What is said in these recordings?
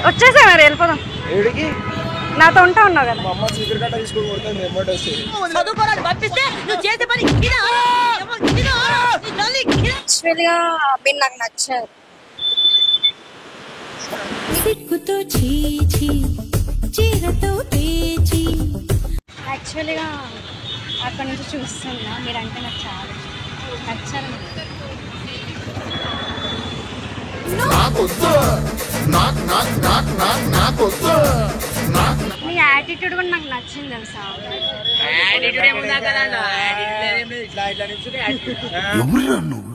వచ్చేసా మరి వెళ్ళిపోదాం. ఏడికి నాతో ఉంటా ఉన్నావు కదా. మా అమ్మ చీకటి కట్ట తీసుకొని కొడుతుంది ఎమ్మటి వస్తే. యాక్చువల్గా మీరు నాకు నచ్చారు. యాక్చువల్గా అక్కడ నుంచి చూస్తున్నా మీరంటే నాకు చాలా నచ్చారు. మీ యాటిట్యూడ్ కూడా నాకు నచ్చింది తెలుసా. ఎవరురా నువ్వు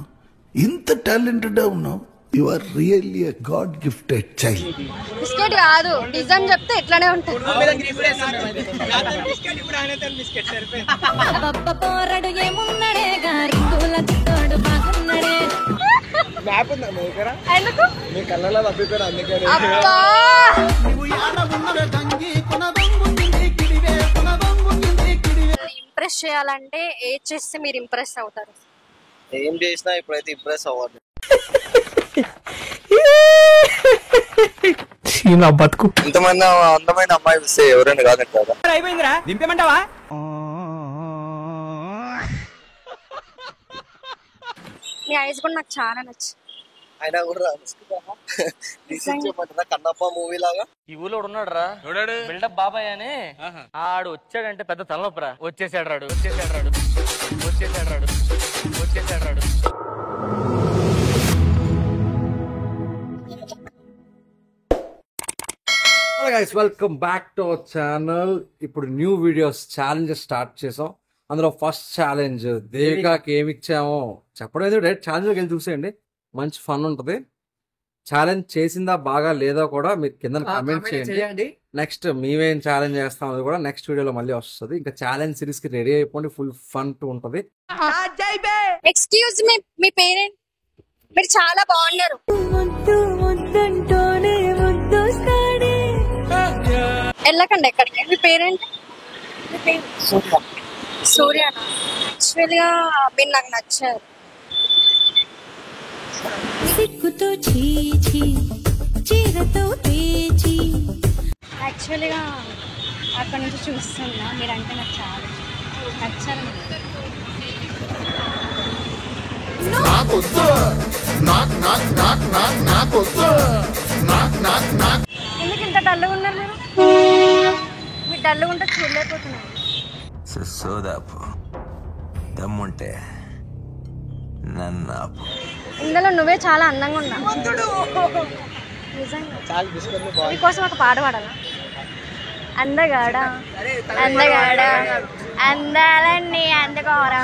ఇంత టాలెంటెడ్ ఉన్నావు? You are really a god gifted child. Biscuit కాదు డిజైన్ చెప్తే ఎట్లానే ఉంటుంది. ఎందుకు మీ కళ్ళలో తప్పిపోయారు అందుకని. ఇంప్రెస్ చేయాలంటే ఏది చేస్తే మీరు ఇంప్రెస్ అవుతారు? ఏం చేసినా ఇప్పుడైతే ఇంప్రెస్ అవ్వాలి. బతుకు ఇంతమంది అందమైన అమ్మాయి వస్తే ఎవరైనా కాదంట కదా. అయిపోయిందిరా దింపేమంటావా? మీ ఐస్ కూడా నాకు చాలా నచ్చింది. అయినా కూడా కన్నప్ప మూవీ లాగా ఈ ఊళ్ళో ఉన్నాడు రా బిల్డప్ బాబాయ్ అని. ఆడు వచ్చాడంటే పెద్ద తలనొప్పరా. వచ్చేసాడు రాడు. Guys welcome back to our channel. ఇప్పుడు న్యూ వీడియోస్ ఛాలెంజెస్ స్టార్ట్ చేసాం. అందులో ఫస్ట్ ఛాలెంజ్ దేవికాకి ఏమి ఇచ్చామో చెప్పడం లేదు, డైరెక్ట్ ఛాలెంజ్కి వెళ్ళి చూసేయండి, మంచి ఫన్ ఉంటుంది. ఛాలెంజ్ చేసిందా బాగా లేదా కూడా మీరు కింద కామెంట్ చేయండి. నెక్స్ట్ మేమేం ఛాలెంజ్ చేస్తాం అది కూడా నెక్స్ట్ వీడియోలో మళ్ళీ వస్తుంది. ఇంకా ఛాలెంజ్ సిరీస్ కి రెడీ అయిపోండి, ఫుల్ ఫన్ ఉంటుంది. ఎక్స్క్యూజ్ మీ, మీ పేరెంట్ మీరు చాలా బాగున్నారు. వెళ్ళకండి ఎక్కడికి. మీ పేరెంట్ సూర్యనా? యాక్చువల్గా మీరు నాకు నచ్చారు. యాక్చువల్గా అక్కడ నుంచి చూస్తున్నా మీరంటే నాకు చాలా నచ్చారు. ఎందుకు ఇంత డల్గా ఉన్నారు మీరు? మీరు డల్గా ఉంటే చూడలేకపోతున్నారు. సోదాపు దమ్ముంటే నన్ను ఇందులో నువ్వే చాలా అందంగా ఉన్నావు. నిజంగా మీకోసం ఒక పాట పాడాలా? అందగాడ అందగాడ అందాలన్నీ అందుకోరా.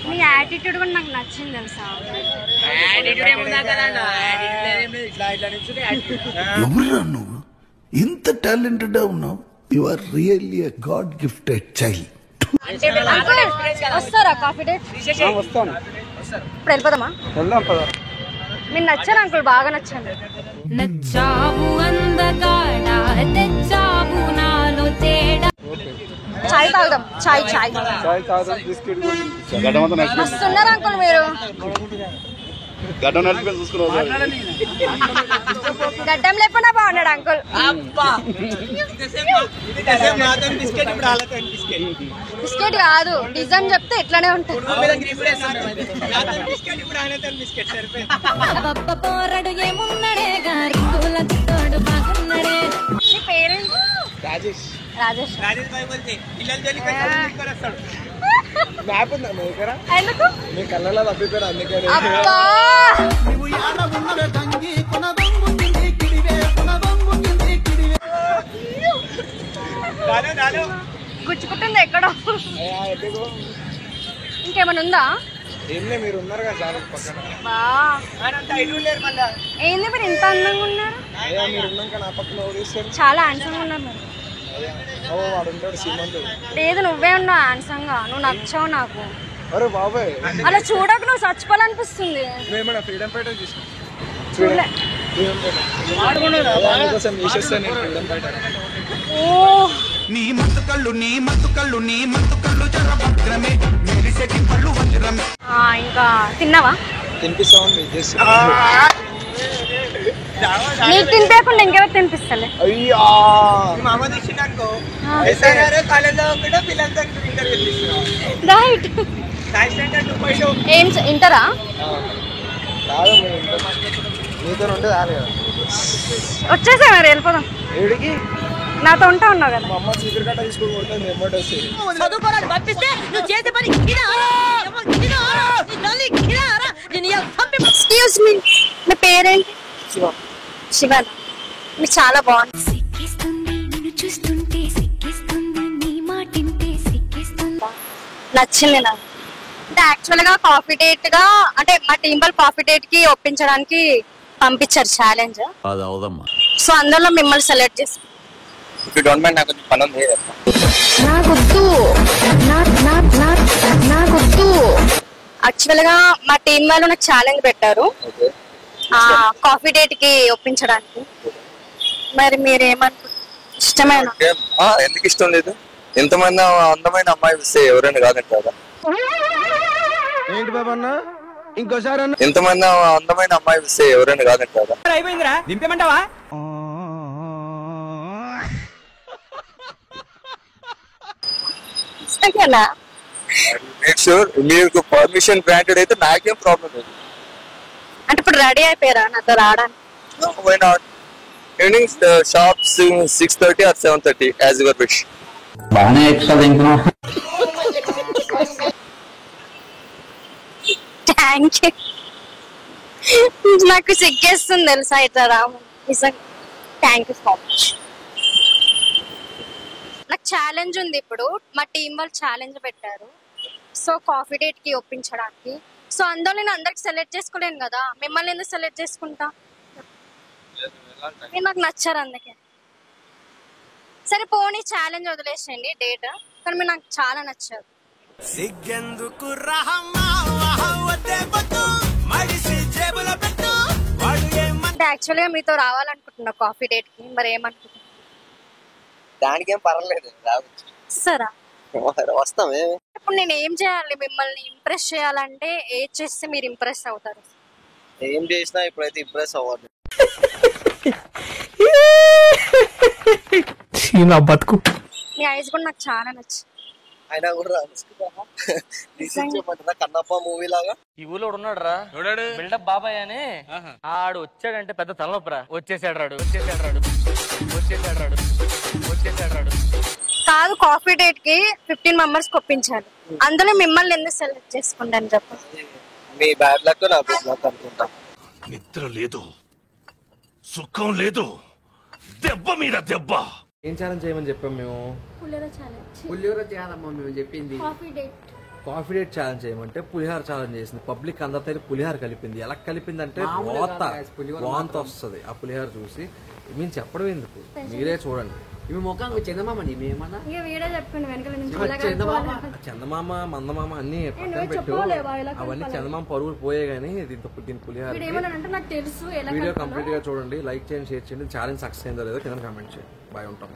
మీ యాటిట్యూడ్ కూడా నాకు నచ్చింది తెలుసా. ఎవరురా నువ్వు ఇంత టాలెంటెడ్ ఉన్నావు? You are really a god gifted child. వస్తారా కాఫీ డేట్? వస్తాను. ఇప్పుడు వెళ్ళిపోదామా? వెళ్దాం పద. మీరు నచ్చారు అంకుల్, బాగా నచ్చాను. చాయ్ తాగుదాం. చాయ్ బిస్కెట్ వస్తున్నారు అంకుల్ మీరు. గడ్డం నడిపి చూసుకున్నావు. గడ్డం లేకుండా బాగున్నాడు అంకుల్. బిస్కెట్ కాదు డిజైన్ చెప్తే ఎట్లానే ఉంటుంది. మీ పేరెంట్? రాజేష్. ఎందుకు మీ కళ్ళలో తప్పిపోయారు అందుకని. గుచ్చుకుంటుంది ఎక్కడో. ఇంకేమైనా ఉందా? ఏంలే మీరు ఉన్నారు కదా చాలా పక్కన. ఏంది మీరు ఇంత అందంగా ఉన్నారు? మీరు ఉన్నాక నా పక్కన ఓడిస్తారు. చాలా హ్యాండ్సమ్ ఉన్నారు మీరు. వాడు ఉంటాడు సీమంత్. లేదు నువ్వే ఉన్నావు హ్యాండ్సమ్ గా. నువ్వు నచ్చావు నాకు. అరే బాబాయ్ అలా చూడక నువ్వు చచ్చిపోవాలనిపిస్తుంది. నువ్వేమన్నా ఫ్రీడమ్ ఫైటర్ చూసిన? చూడలే. కోసం తీసేస్తాను నేను ఫ్రీడమ్ ఫైటర్. ఓ నీ మత్తు కళ్ళు జర భద్రమే మెరిసెటి పళ్ళు వజ్రమే. ఇంకా తిన్నావా? తినిపిస్తామని చేసి నీకు తినిపించకుండా ఇంకెవరు తినిపిస్తలే? అయ్యా రైట్. ఏం ఇంటరా? కాదు మీతో ఉంటే రాదు కదా. వచ్చేసా మరి వెళ్ళిపోదాం. ఏడికి నాతో ఉంటా ఉన్నావు కదా. మా అమ్మ చీకటి కట్ట తీసుకొని కొడుతుంది ఎమ్మటి వస్తుంది. ఎక్స్క్యూజ్ మీ, మీ పేరేంటి? శివ. మీకు చాలా బాగుంది. నచ్చింది నాకు. అంటే యాక్చువల్ గా కాఫీ డేట్ గా అంటే మా టీం వాళ్ళు కాఫీ డేట్ కి ఒప్పించడానికి పంపించారు ఛాలెంజ్. సో అందులో మిమ్మల్ని సెలెక్ట్ చేసి నాకొద్దు. యాక్చువల్ గా మా టీం వాళ్ళు నాకు ఛాలెంజ్ పెట్టారు కాఫీ డేట్ కి ఒప్పించడానికి. మరి మీరేమనుకుంటారు? ఇష్టమైన ఎందుకు ఇష్టం లేదు? ఎంతమంది అందమైన అమ్మాయి వస్తే ఎవరైనా కాదంటారా? ఏంటి బాబా అన్న ఇంకోసారి అన్న ఎంతమంది అందమైన అమ్మాయి వస్తే ఎవరైనా కాదంటారా? అయిపోయిందిరా, దింపేమంటావా? ఇష్టమేనా? మేక్ షూర్ మీకు పర్మిషన్ గ్రాంటెడ్ అయితే నాకేం ప్రాబ్లం లేదు. అంటే ఇప్పుడు రెడీ అయిపోయారా నాతో రావడానికి? Why not? Evening shop 6:30 or 7:30 as your wish. బాగానే ఎక్స్ట్రా తింటున్నావు. Thank you. నాకు సిగ్గేస్తుంది తెలుసా ఇట్లా రాము. నిజంగా థ్యాంక్ యూ సో మచ్. నాకు ఛాలెంజ్ ఉంది ఇప్పుడు. మా టీం వాళ్ళు ఛాలెంజ్ పెట్టారు సో కాఫీ డేట్ కి ఒప్పించడానికి. సో అందులో నేను అందరికి సెలెక్ట్ చేసుకోలేను కదా, మిమ్మల్ని ఎందుకు సెలెక్ట్ చేసుకుంటా? మీరు నాకు నచ్చారు అందుకే. సరే పోనీ ఛాలెంజ్ వదిలేసేయండి డేట్, కానీ మీరు నాకు చాలా నచ్చారు. అంటే యాక్చువల్ గా మీతో రావాలనుకుంటున్నా కాఫీ డేట్ కి. మరి ఏమనుకుంటున్నా? దానికేం పర్లేదు, సరే వస్తామే. ఇప్పుడు నేను ఏం చేయాలి? మిమ్మల్ని ఇంప్రెస్ చేయాలంటే ఏం చేస్తే మీరు ఇంప్రెస్ అవుతారు? ఏం చేసినా ఇప్పుడైతే ఇంప్రెస్ అవ్వాలి. మీ ఐస్ కూడా నాకు చాలా నచ్చింది. అయినా కూడా కన్నప్ప మూవీ లాగా ఈ ఊళ్ళో ఉన్నాడు రా, బిల్డప్ బాబాయ్ అని. ఆడు వచ్చాడంటే పెద్ద తలనొప్పరా. వచ్చేసాడు రాడు. కాదు, కాఫీ డేట్ కి 15 మెంబర్స్ ఒప్పించాలి. అందులో మిమ్మల్ని ఎందుకు సెలెక్ట్ చేసుకుంటాను చెప్పు? మీ బ్యాడ్ లక్ నా గుడ్ లక్ అనుకుంటా. నిద్ర లేదు, సుఖం లేదు, దెబ్బ మీద దెబ్బ. ఏం ఛాలెంజ్ చేయమని చెప్పాం మేము? పులిహోర చేయాలమ్మా మేము చెప్పింది. కాఫీ డేట్ ఛాలెంజ్ చేయమంటే పులిహార ఛాలెంజ్ చేసింది. పబ్లిక్ అందరితో పులిహార కలిపింది. ఎలా కలిపింది అంటే వాంత వస్తుంది ఆ పులిహార చూసి. మేము చెప్పడం ఎందుకు, మీరే చూడండి. ఇవి ముఖం చందమామని మేమన్నా చందమామ మందమామ అన్ని పక్కన పెట్టు. అవన్నీ చందమామ పరుగులు పోయే గానీ దీని పులిహార. వీడియో కంప్లీట్ గా చూడండి, లైక్ చేయండి, షేర్ చేయండి. ఛాలెంజ్ సక్సెస్ అయిందో లేదో కింద కామెంట్ చేయండి. బాయ్, ఉంటాం.